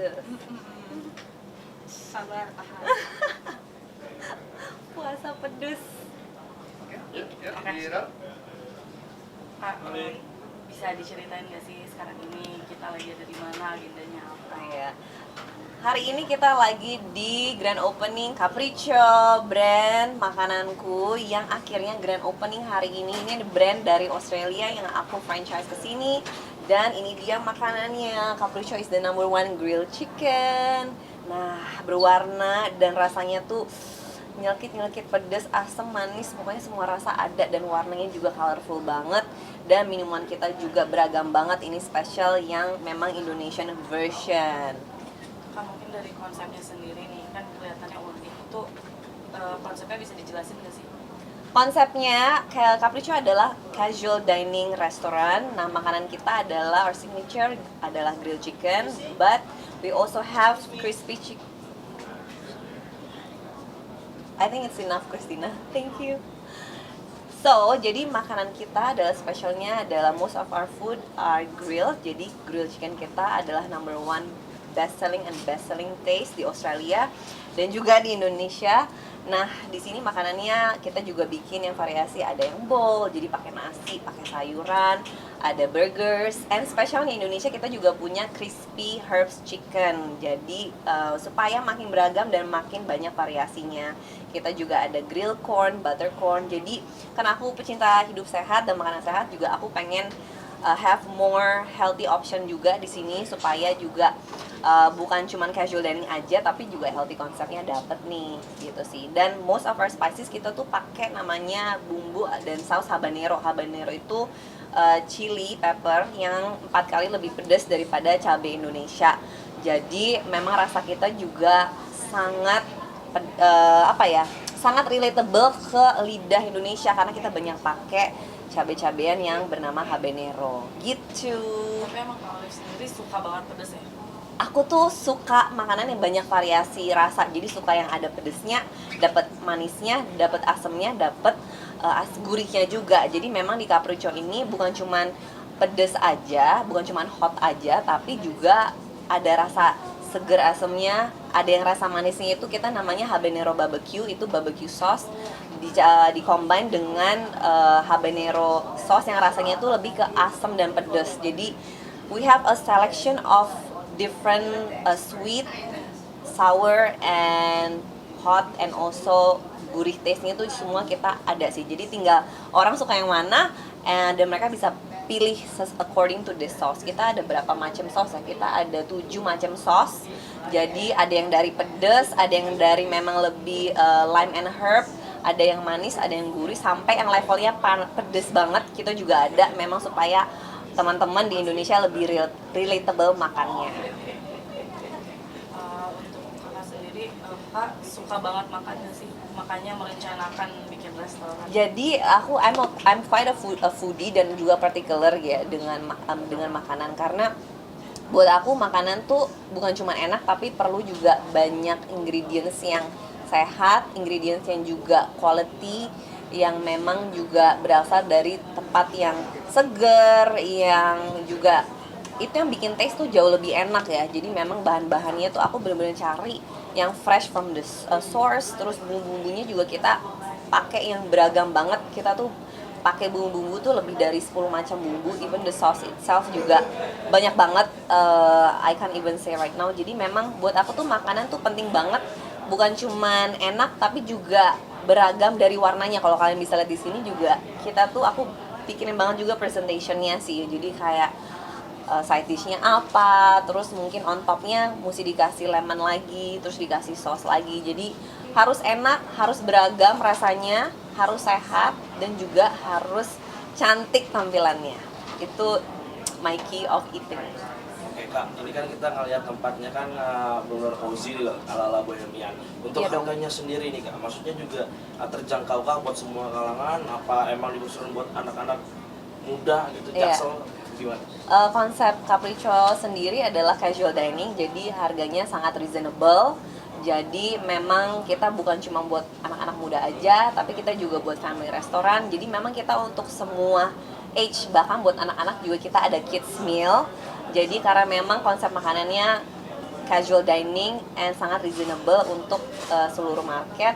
pedes. Sabar, tahan. Puasa pedes. Kak, bisa diceritain nggak sih sekarang ini kita lagi ada di mana, agendanya apa? Ya. Hari ini kita lagi di grand opening Capriccio, brand makananku yang akhirnya grand opening hari ini. Ini brand dari Australia yang aku franchise ke sini. Dan ini dia makanannya. Capriccio is the number one grilled chicken. Nah, berwarna dan rasanya tuh nyelkit-nyelkit, pedas, asam, manis, pokoknya semua rasa ada dan warnanya juga colorful banget. Dan minuman kita juga beragam banget. Ini special yang memang Indonesian version. Kak, mungkin dari konsepnya sendiri nih, kan kelihatannya unik. Itu konsepnya bisa dijelasin nggak sih? Konsepnya Capriccio adalah casual dining restaurant. Nah, makanan kita adalah our signature adalah grilled chicken, but we also have crispy chicken. I think it's enough, Christina. Thank you. So, jadi makanan kita adalah specialnya adalah most of our food are grilled. Jadi grilled chicken kita adalah number one best selling and best selling taste di Australia dan juga di Indonesia. Nah, di sini makanannya kita juga bikin yang variasi, ada yang bowl, jadi pakai nasi, pakai sayuran, ada burgers, and specialnya Indonesia kita juga punya crispy herbs chicken. Jadi supaya makin beragam dan makin banyak variasinya. Kita juga ada grill corn, butter corn. Jadi karena aku pecinta hidup sehat dan makanan sehat juga, aku pengen have more healthy option juga di sini supaya juga bukan cuman casual dining aja tapi juga healthy konsepnya dapet nih gitu sih. Dan most of our spices kita tuh pakai namanya bumbu dan saus habanero. Habanero itu chili pepper yang 4 kali lebih pedas daripada cabai Indonesia. Jadi memang rasa kita juga sangat sangat relatable ke lidah Indonesia karena kita banyak pakai cabai-cabean yang bernama habanero gitu. Tapi emang Kak Olive sendiri suka banget pedas ya? Aku tuh suka makanan yang banyak variasi rasa, jadi suka yang ada pedesnya, dapat manisnya, dapat asemnya, dapat gurihnya juga. Jadi memang di Capriccio ini bukan cuman pedes aja, bukan cuman hot aja, tapi juga ada rasa seger asemnya, ada yang rasa manisnya itu kita namanya habanero barbecue, itu barbecue sauce di combine dengan habanero sauce yang rasanya itu lebih ke asam dan pedas. Jadi we have a selection of different sweet, sour, and hot, and also gurih taste-nya tuh semua kita ada sih. Jadi tinggal orang suka yang mana, dan mereka bisa pilih according to the sauce. Kita ada berapa macam sauce ya? Kita ada 7 macam sauce. Jadi ada yang dari pedas, ada yang dari memang lebih lime and herb, ada yang manis, ada yang gurih, sampai yang levelnya pedas banget kita juga ada, memang supaya teman-teman di Indonesia lebih relatable makannya. Untuk Kakak sendiri, Kak suka banget makannya sih, makanya merencanakan bikin restoran. Jadi I'm quite a foodie dan juga particular ya dengan makanan, karena buat aku makanan tuh bukan cuma enak tapi perlu juga banyak ingredients yang sehat, ingredients yang juga quality, yang memang juga berasal dari tempat yang seger, yang juga itu yang bikin taste tuh jauh lebih enak ya. Jadi memang bahan-bahannya tuh aku benar-benar cari yang fresh from the source. Terus bumbu-bumbunya juga kita pakai yang beragam banget. Kita tuh pakai bumbu-bumbu tuh lebih dari 10 macam bumbu. Even the sauce itself juga banyak banget, I can't even say right now. Jadi memang buat aku tuh makanan tuh penting banget, bukan cuman enak tapi juga beragam dari warnanya. Kalau kalian bisa lihat di sini juga kita tuh, aku pikirin banget juga presentationnya sih. Jadi kayak side dishnya apa, terus mungkin on topnya mesti dikasih lemon lagi, terus dikasih sauce lagi. Jadi harus enak, harus beragam rasanya, harus sehat, dan juga harus cantik tampilannya. Itu my key of eating. Oke Kak, ini kan kita ngeliat tempatnya kan benar-benar cozy loh, ala-ala bohemian. Untuk Iya dong. harganya sendiri nih Kak, maksudnya juga terjangkau Kak buat semua kalangan? Apa emang dikhususkan buat anak-anak muda gitu, Iya. jaksel, gimana? Konsep Capriccio sendiri adalah casual dining, jadi harganya sangat reasonable. Jadi memang kita bukan cuma buat anak-anak muda aja, tapi kita juga buat family restoran. Jadi memang kita untuk semua age, bahkan buat anak-anak juga kita ada kids meal. Jadi karena memang konsep makanannya casual dining and sangat reasonable untuk seluruh market.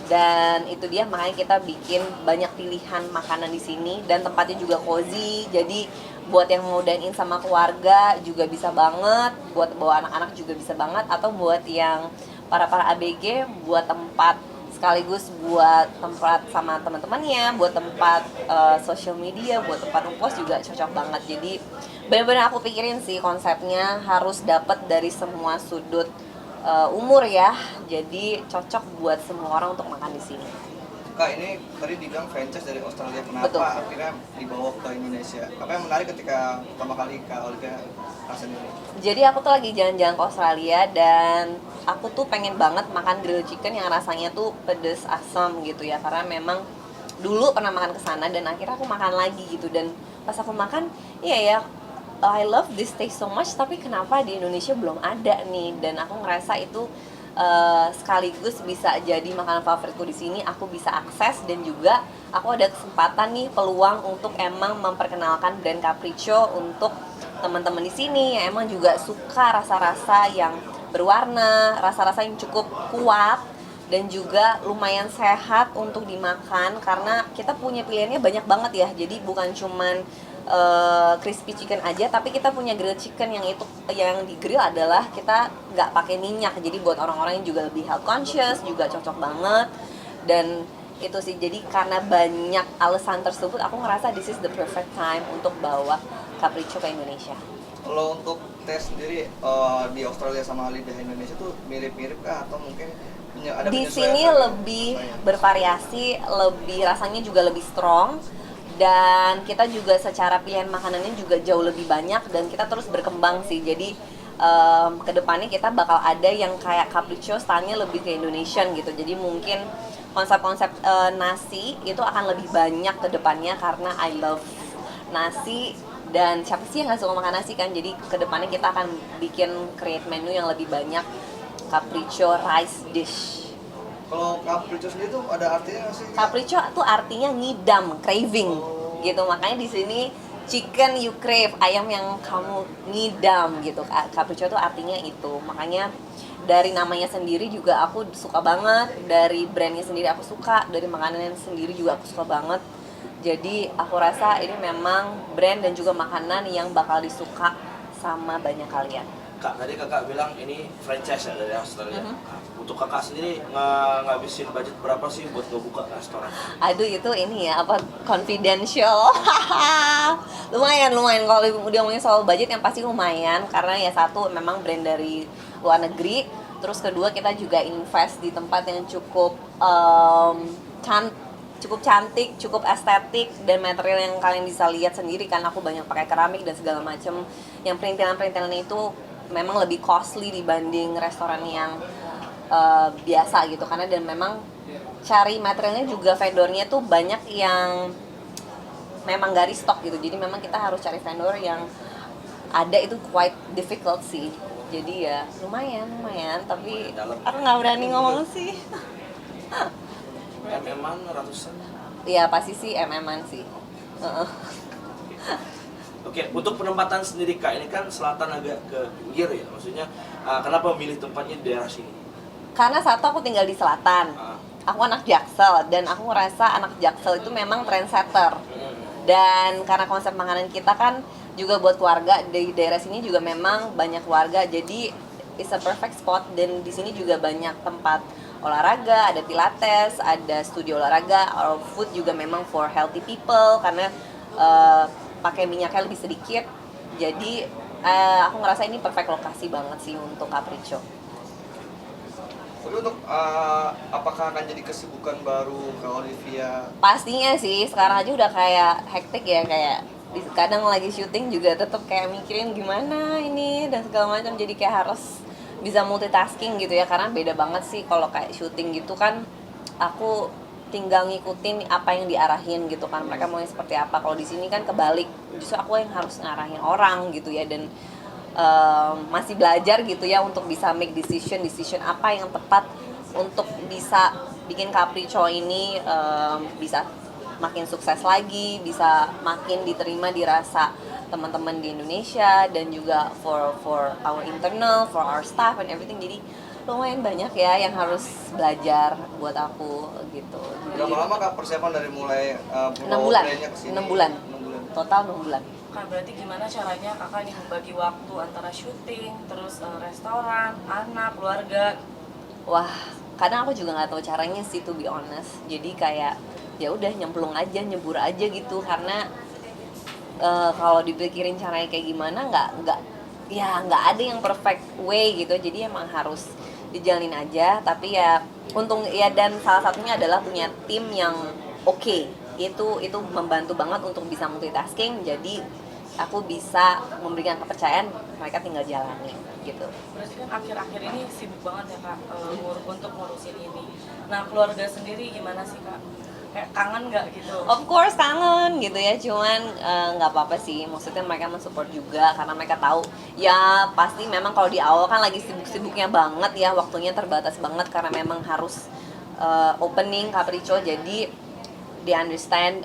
Dan itu dia makanya kita bikin banyak pilihan makanan di sini dan tempatnya juga cozy. Jadi buat yang mau dine in sama keluarga juga bisa banget, buat bawa anak-anak juga bisa banget, atau buat yang para ABG buat tempat sekaligus buat tempat sama teman-temannya, buat tempat social media, buat tempat ngekos juga cocok banget. Jadi benar-benar aku pikirin sih konsepnya harus dapat dari semua sudut umur ya, jadi cocok buat semua orang untuk makan di sini. Kak, ini tadi dibilang franchise dari Australia, kenapa Betul. akhirnya dibawa ke Indonesia? Apa yang menarik ketika pertama kali Kak Olivia rasain ini? Jadi aku tuh lagi jalan-jalan ke Australia dan aku tuh pengen banget makan grilled chicken yang rasanya tuh pedes asam gitu ya, karena memang dulu pernah makan ke sana dan akhirnya aku makan lagi gitu. Dan pas aku makan, iya ya, I love this taste so much, tapi kenapa di Indonesia belum ada nih? Dan aku ngerasa itu sekaligus bisa jadi makanan favoritku di sini. Aku bisa akses dan juga aku ada kesempatan nih, peluang untuk emang memperkenalkan brand Capriccio untuk teman-teman di sini yang emang juga suka rasa-rasa yang berwarna, rasa-rasa yang cukup kuat dan juga lumayan sehat untuk dimakan, karena kita punya pilihannya banyak banget ya. Jadi bukan cuman crispy chicken aja, tapi kita punya grilled chicken yang itu yang di grill adalah kita nggak pakai minyak, jadi buat orang-orang yang juga lebih health conscious juga cocok banget. Dan itu sih, jadi karena banyak alasan tersebut aku ngerasa this is the perfect time untuk bawa Capriccio ke Indonesia. Kalau untuk tes sendiri di Australia sama lidah Indonesia tuh mirip-mirip kah, atau mungkin ada Di penyesuaian sini lagi? lebih bervariasi, lebih rasanya juga lebih strong, dan kita juga secara pilihan makanannya juga jauh lebih banyak dan kita terus berkembang sih. Jadi kedepannya kita bakal ada yang kayak Capriccio stylenya lebih ke Indonesian gitu. Jadi mungkin konsep-konsep nasi itu akan lebih banyak ke depannya karena I love nasi, dan siapa sih yang gak suka makan nasi kan. Jadi kedepannya kita akan bikin create menu yang lebih banyak Capriccio rice dish. Kalau Capriccio sendiri tuh ada artinya nggak sih? Capriccio tuh artinya ngidam, craving gitu. Makanya di sini chicken you crave, ayam yang kamu ngidam gitu. Capriccio tuh artinya itu. Makanya dari namanya sendiri juga aku suka banget, dari brandnya sendiri aku suka, dari makanannya sendiri juga aku suka banget. Jadi aku rasa ini memang brand dan juga makanan yang bakal disuka sama banyak kalian. Kak, tadi kakak bilang ini franchise ya dari Australia. Mhm. Nah, untuk kakak sendiri ngabisin budget berapa sih buat ngebuka restoran? Aduh, itu ini ya, apa, confidential. lumayan kalau udah ngomongin soal budget yang pasti lumayan, karena ya satu memang brand dari luar negeri, terus kedua kita juga invest di tempat yang cukup cukup cantik, cukup estetik, dan material yang kalian bisa lihat sendiri kan, aku banyak pakai keramik dan segala macam. Yang perintilan-perintilan itu memang lebih costly dibanding restoran yang biasa gitu, karena dan memang cari materialnya juga vendornya tuh banyak yang memang gak restock gitu. Jadi memang kita harus cari vendor yang ada, itu quite difficult sih. Jadi ya lumayan, tapi aku nggak berani ngomong sih. MM-an ratusan. Iya pasti sih MM-an sih. Oke, untuk penempatan sendiri Kak, ini kan selatan agak ke pinggir ya, maksudnya kenapa memilih tempatnya di daerah sini? Karena satu, aku tinggal di selatan, aku anak Jaksel, dan aku ngerasa anak Jaksel itu memang trendsetter. Dan karena konsep makanan kita kan juga buat keluarga, di daerah sini juga memang banyak keluarga, jadi it's a perfect spot. Dan di sini juga banyak tempat olahraga, ada pilates, ada studio olahraga. Our food juga memang for healthy people karena pakai minyaknya lebih sedikit. Jadi aku ngerasa ini perfect lokasi banget sih untuk Capriccio. Tapi untuk apakah akan jadi kesibukan baru Kak Olivia? Pastinya sih, sekarang aja udah kayak hektik ya, kayak kadang lagi syuting juga tetap kayak mikirin gimana ini dan segala macam, jadi kayak harus bisa multitasking gitu ya, karena beda banget sih kalau kayak syuting gitu kan aku tinggal ngikutin apa yang diarahin gitu kan, mereka maunya seperti apa. Kalau di sini kan kebalik, justru aku yang harus ngarahin orang gitu ya, dan masih belajar gitu ya untuk bisa make decision apa yang tepat untuk bisa bikin Capriccio ini bisa makin sukses lagi, bisa makin diterima, dirasa teman-teman di Indonesia dan juga for our internal, for our staff and everything. Jadi lumayan banyak ya yang harus belajar buat aku gitu. Berapa lama Kak persiapan dari mulai 6 bulan, brandnya kesini? 6 bulan, 6 bulan. total 6 bulan. Kak, berarti gimana caranya kakak nih membagi waktu antara syuting, terus restoran, anak, keluarga? Wah, kadang aku juga nggak tahu caranya sih, to be honest. Jadi kayak ya udah nyemplung aja, nyebur aja gitu, karena kalau dipikirin caranya kayak gimana nggak ada yang perfect way gitu. Jadi emang harus dijalin aja. Tapi ya untung ya, dan salah satunya adalah punya tim yang oke. Itu membantu banget untuk bisa multitasking. Jadi aku bisa memberikan kepercayaan, mereka tinggal jalani gitu. Berarti kan akhir-akhir ini sibuk banget ya Kak, untuk ngurusin ini. Nah, keluarga sendiri gimana sih Kak? Kayak kangen nggak gitu? Of course kangen gitu ya, cuman nggak apa-apa sih. Maksudnya mereka mensupport juga karena mereka tahu ya pasti memang kalau di awal kan lagi sibuk-sibuknya banget ya, waktunya terbatas banget karena memang harus opening Capriccio. Jadi they understand,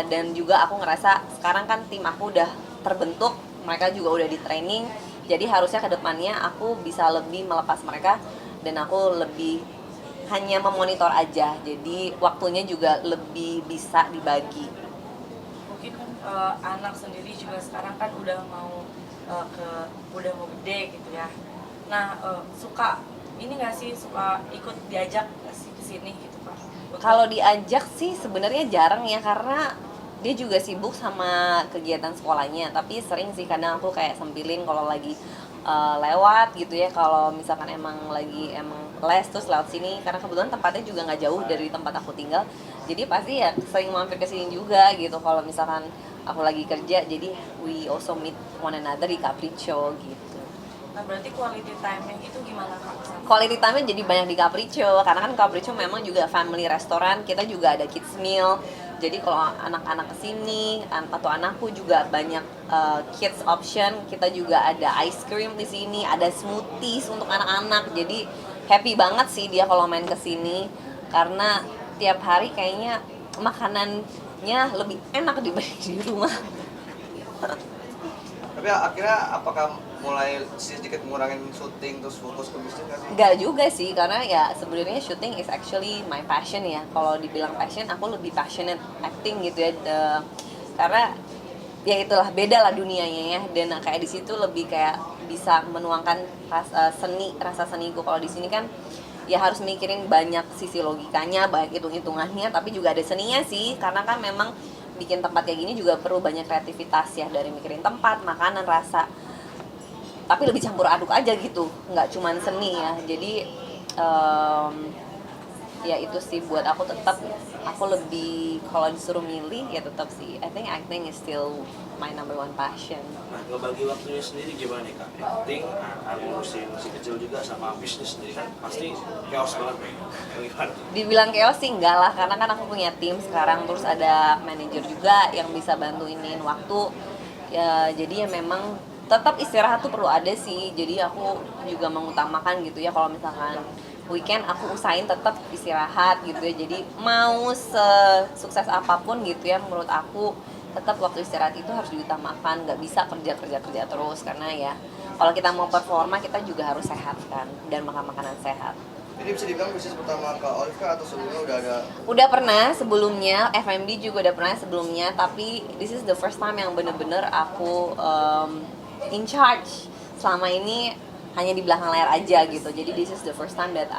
dan juga aku ngerasa sekarang kan tim aku udah terbentuk, mereka juga udah di training. Jadi harusnya kedepannya aku bisa lebih melepas mereka dan aku lebih hanya memonitor aja, jadi waktunya juga lebih bisa dibagi. Mungkin kan anak sendiri juga sekarang kan udah mau udah mau gede gitu ya. Nah, suka ini nggak sih, suka ikut diajak nggak sih ke sini gitu Kak? Kalau diajak sih sebenarnya jarang ya, karena dia juga sibuk sama kegiatan sekolahnya. Tapi sering sih kadang aku kayak sempilin kalau lagi lewat gitu ya, kalau misalkan emang les terus lewat sini, karena kebetulan tempatnya juga nggak jauh dari tempat aku tinggal, jadi pasti ya sering mampir ke sini juga gitu kalau misalkan aku lagi kerja. Jadi we also meet one another di Capriccio gitu. Nah, berarti quality time-nya itu gimana Kak? Quality time-nya jadi banyak di Capriccio, karena kan Capriccio memang juga family restoran, kita juga ada kids meal. Jadi kalau anak-anak kesini atau anakku juga banyak kids option, kita juga ada ice cream di sini, ada smoothies untuk anak-anak. Jadi happy banget sih dia kalau main kesini, karena tiap hari kayaknya makanannya lebih enak dibanding di rumah. Tapi akhirnya apakah mulai sedikit ngurangin syuting terus fokus ke bisnis nggak sih? Enggak juga sih, karena ya sebenarnya shooting is actually my passion ya. Kalau dibilang passion, aku lebih passionate acting gitu ya. Karena ya itulah, beda lah dunianya ya. Dan kayak di situ lebih kayak bisa menuangkan rasa seniku. Kalau di sini kan ya harus mikirin banyak sisi logikanya, baik hitung-hitungannya, tapi juga ada seninya sih. Karena kan memang bikin tempat kayak gini juga perlu banyak kreativitas ya, dari mikirin tempat, makanan, rasa, tapi lebih campur aduk aja gitu, nggak cuman seni ya. Jadi ya itu sih buat aku, tetap aku lebih kalau disuruh milih ya tetap sih I think acting is still my number one passion. Nah, ngebagi waktunya sendiri gimana nih Kak? Acting, ngurusin si kecil juga sama bisnis sendiri kan pasti chaos banget nih. Gimana? Dibilang chaos sih enggak lah, karena kan aku punya tim sekarang, terus ada manajer juga yang bisa bantuinin waktu ya. Jadi ya memang tetap istirahat tuh perlu ada sih. Jadi aku juga mengutamakan gitu ya, kalau misalkan weekend aku usahain tetap istirahat gitu ya. Jadi mau sukses apapun gitu ya, menurut aku tetap waktu istirahat itu harus diutamakan. Nggak bisa kerja terus, karena ya kalau kita mau performa kita juga harus sehat kan, dan makan makanan sehat. Jadi bisa dibilang bisnis pertama Kak Olive atau sebelumnya udah ada? Udah pernah sebelumnya, F&B juga udah pernah sebelumnya, tapi this is the first time yang bener-bener aku in charge. Selama ini hanya di belakang layar aja gitu. Jadi this is the first time that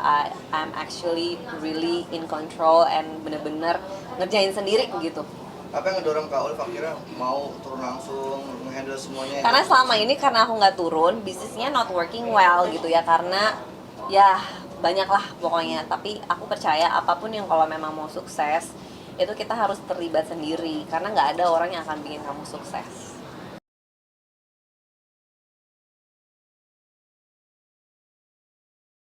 I'm actually really in control and bener-bener ngerjain sendiri gitu. Apa yang ngedorong Kak Olive akhirnya mau turun langsung nge-handle semuanya? Karena selama ini karena aku nggak turun, bisnisnya not working well gitu ya, karena ya banyak lah pokoknya. Tapi aku percaya apapun yang kalau memang mau sukses, itu kita harus terlibat sendiri, karena nggak ada orang yang akan bikin kamu sukses.